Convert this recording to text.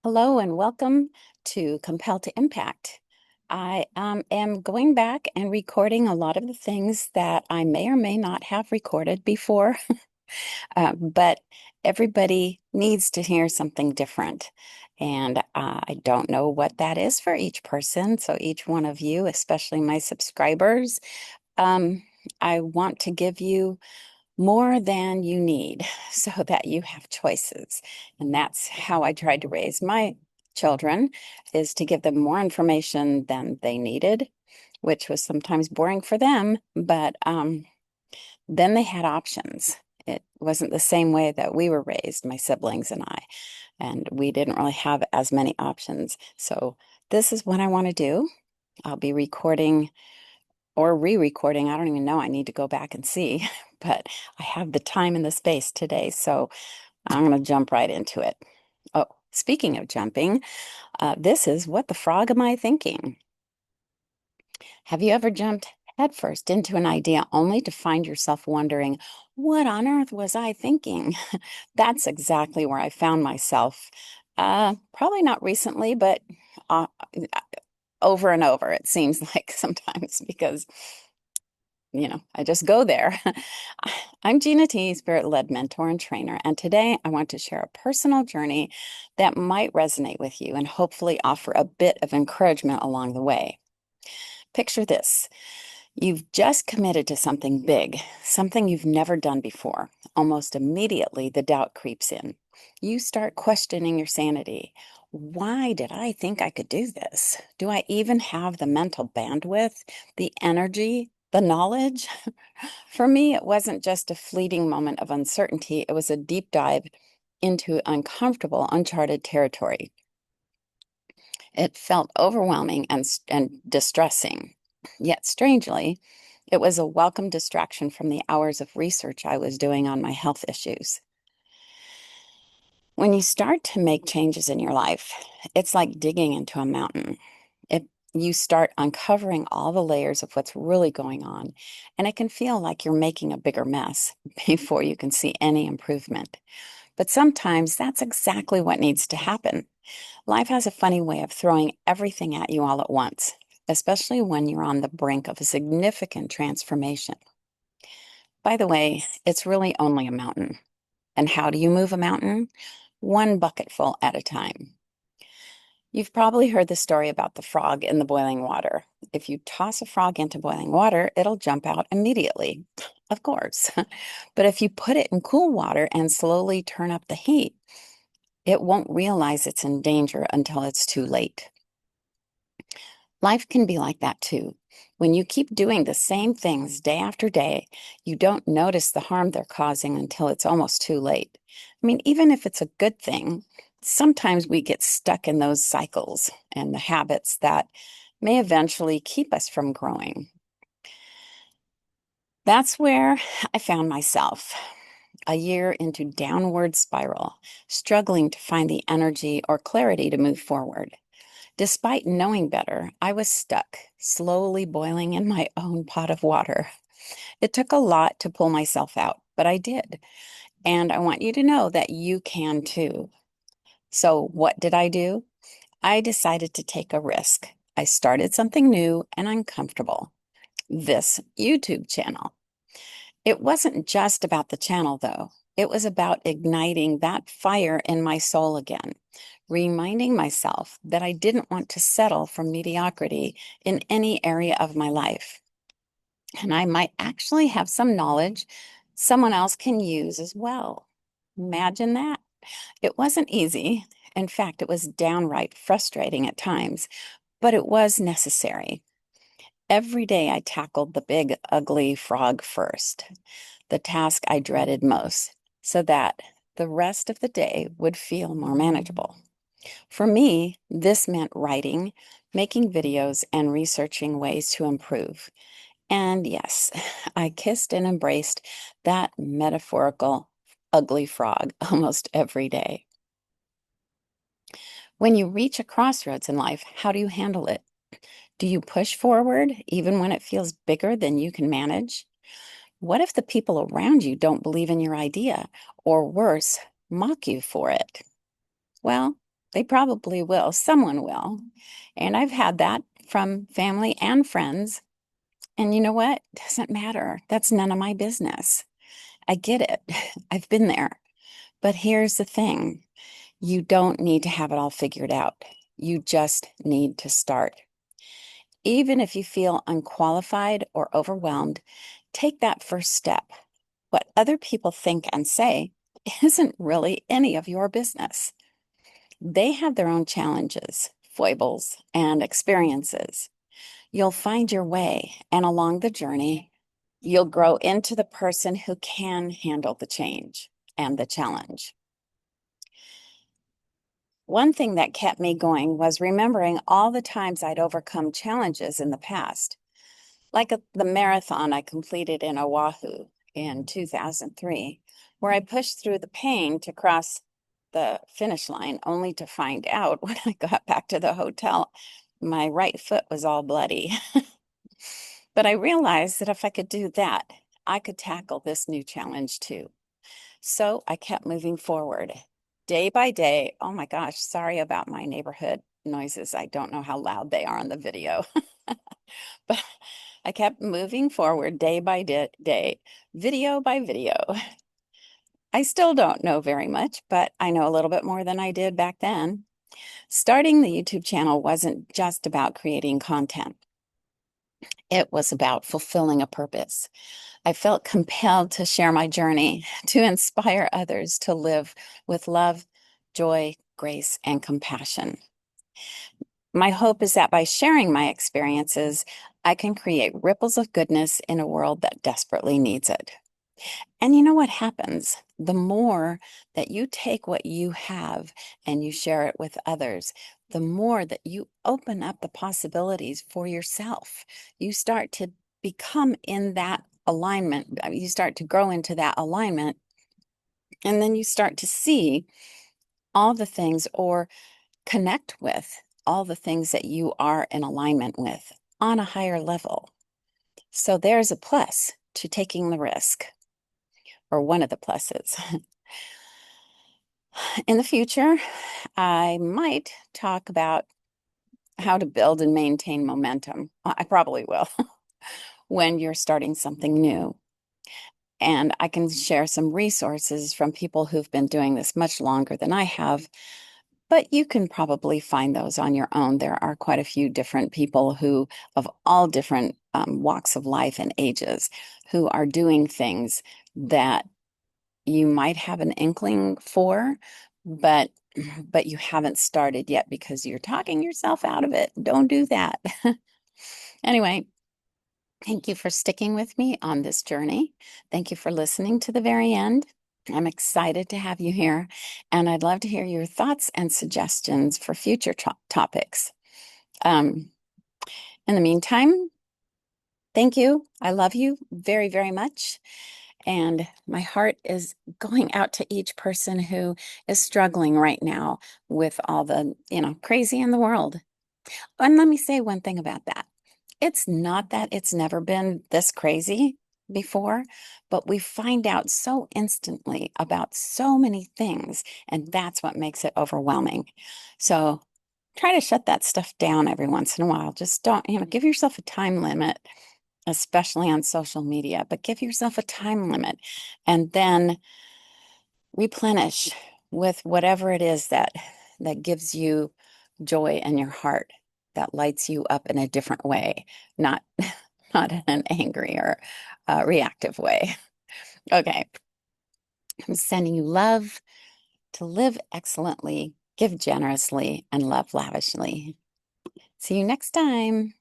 Hello and welcome to Compel to Impact. I am going back and recording a lot of the things that I may or may not have recorded before, but everybody needs to hear something different. And I don't know what that is for each person. So, each one of you, especially my subscribers, um, I want to give you more than you need so that you have choices. And that's how I tried to raise my children, is to give them more information than they needed, which was sometimes boring for them, but then they had options. It wasn't the same way that we were raised, my siblings and we didn't really have as many options. So this is what I want to do. I'll be recording or re-recording. I don't even know. I need to go back and see, but I have the time and the space today, so I'm going to jump right into it. Oh, speaking of jumping, this is What the Frog Am I Thinking? Have you ever jumped headfirst into an idea only to find yourself wondering, what on earth was I thinking? That's exactly where I found myself. Probably not recently, but uh, over and over, it seems like sometimes because I just go there. I'm Gina T, spirit-led mentor and trainer, and today I want to share a personal journey that might resonate with you and hopefully offer a bit of encouragement along the way. Picture this. You've just committed to something big, something you've never done before. Almost immediately, the doubt creeps in. You start questioning your sanity. Why did I think I could do this? Do I even have the mental bandwidth, the energy, the knowledge? For me, it wasn't just a fleeting moment of uncertainty, it was a deep dive into uncomfortable, uncharted territory. It felt overwhelming and distressing. Yet, strangely, it was a welcome distraction from the hours of research I was doing on my health issues. When you start to make changes in your life, it's like digging into a mountain. You start uncovering all the layers of what's really going on, and it can feel like you're making a bigger mess before you can see any improvement. But sometimes that's exactly what needs to happen. Life has a funny way of throwing everything at you all at once, especially when you're on the brink of a significant transformation. By the way, it's really only a mountain. And how do you move a mountain? One bucketful at a time. You've probably heard the story about the frog in the boiling water. If you toss a frog into boiling water, it'll jump out immediately. Of course. But if you put it in cool water and slowly turn up the heat, it won't realize it's in danger until it's too late. Life can be like that too. When you keep doing the same things day after day, you don't notice the harm they're causing until it's almost too late. I mean, even if it's a good thing, sometimes we get stuck in those cycles and the habits that may eventually keep us from growing. That's where I found myself a year into downward spiral, struggling to find the energy or clarity to move forward. Despite knowing better, I was stuck, slowly boiling in my own pot of water. It took a lot to pull myself out, but I did. And I want you to know that you can too. So, what did I do? I decided to take a risk. I started something new and uncomfortable, this YouTube channel. It wasn't just about the channel, though. It was about igniting that fire in my soul again, reminding myself that I didn't want to settle for mediocrity in any area of my life. And I might actually have some knowledge someone else can use as well. Imagine that. It wasn't easy. In fact, it was downright frustrating at times, but it was necessary. Every day I tackled the big, ugly frog first, the task I dreaded most, so that the rest of the day would feel more manageable. For me, this meant writing, making videos, and researching ways to improve. And yes, I kissed and embraced that metaphorical ugly frog almost every day. When you reach a crossroads in life, how do you handle it? Do you push forward even when it feels bigger than you can manage? What if the people around you don't believe in your idea, or worse, mock you for it? Well, They probably will. Someone will. And I've had that from family and friends. And you know what? Doesn't matter. That's none of my business. I get it. I've been there. But here's the thing. You don't need to have it all figured out. You just need to start. Even if you feel unqualified or overwhelmed, take that first step. What other people think and say isn't really any of your business. They have their own challenges, foibles, and experiences. You'll find your way, and along the journey, you'll grow into the person who can handle the change and the challenge. One thing that kept me going was remembering all the times I'd overcome challenges in the past, like the marathon I completed in Oahu in 2003, where I pushed through the pain to cross the finish line, only to find out when I got back to the hotel, my right foot was all bloody. But I realized that if I could do that, I could tackle this new challenge too. So I kept moving forward day by day. Oh my gosh, sorry about my neighborhood noises. I don't know how loud they are on the video. But I kept moving forward day by day, video by video. I still don't know very much, but I know a little bit more than I did back then. Starting the YouTube channel wasn't just about creating content. It was about fulfilling a purpose. I felt compelled to share my journey, to inspire others to live with love, joy, grace, and compassion. My hope is that by sharing my experiences, I can create ripples of goodness in a world that desperately needs it. And you know what happens? The more that you take what you have and you share it with others, the more that you open up the possibilities for yourself. You start to become in that alignment. You start to grow into that alignment, and then you start to see all the things or connect with all the things that you are in alignment with on a higher level. So there's a plus to taking the risk, or one of the pluses. In the future, I might talk about how to build and maintain momentum. I probably will when you're starting something new. And I can share some resources from people who've been doing this much longer than I have, but you can probably find those on your own. There are quite a few different people who, of all different walks of life and ages, who are doing things that you might have an inkling for, but you haven't started yet because you're talking yourself out of it. Don't do that. Anyway, thank you for sticking with me on this journey. Thank you for listening to the very end. I'm excited to have you here, and I'd love to hear your thoughts and suggestions for future topics. In the meantime, thank you. I love you very, very much. And my heart is going out to each person who is struggling right now with all the, crazy in the world. And let me say one thing about that. It's not that it's never been this crazy before, but we find out so instantly about so many things, and that's what makes it overwhelming. So try to shut that stuff down every once in a while. Just don't, give yourself a time limit, especially on social media, but give yourself a time limit and then replenish with whatever it is that gives you joy in your heart, that lights you up in a different way, not not in an angry or reactive way. Okay, I'm sending you love to live excellently, give generously, and love lavishly. See you next time.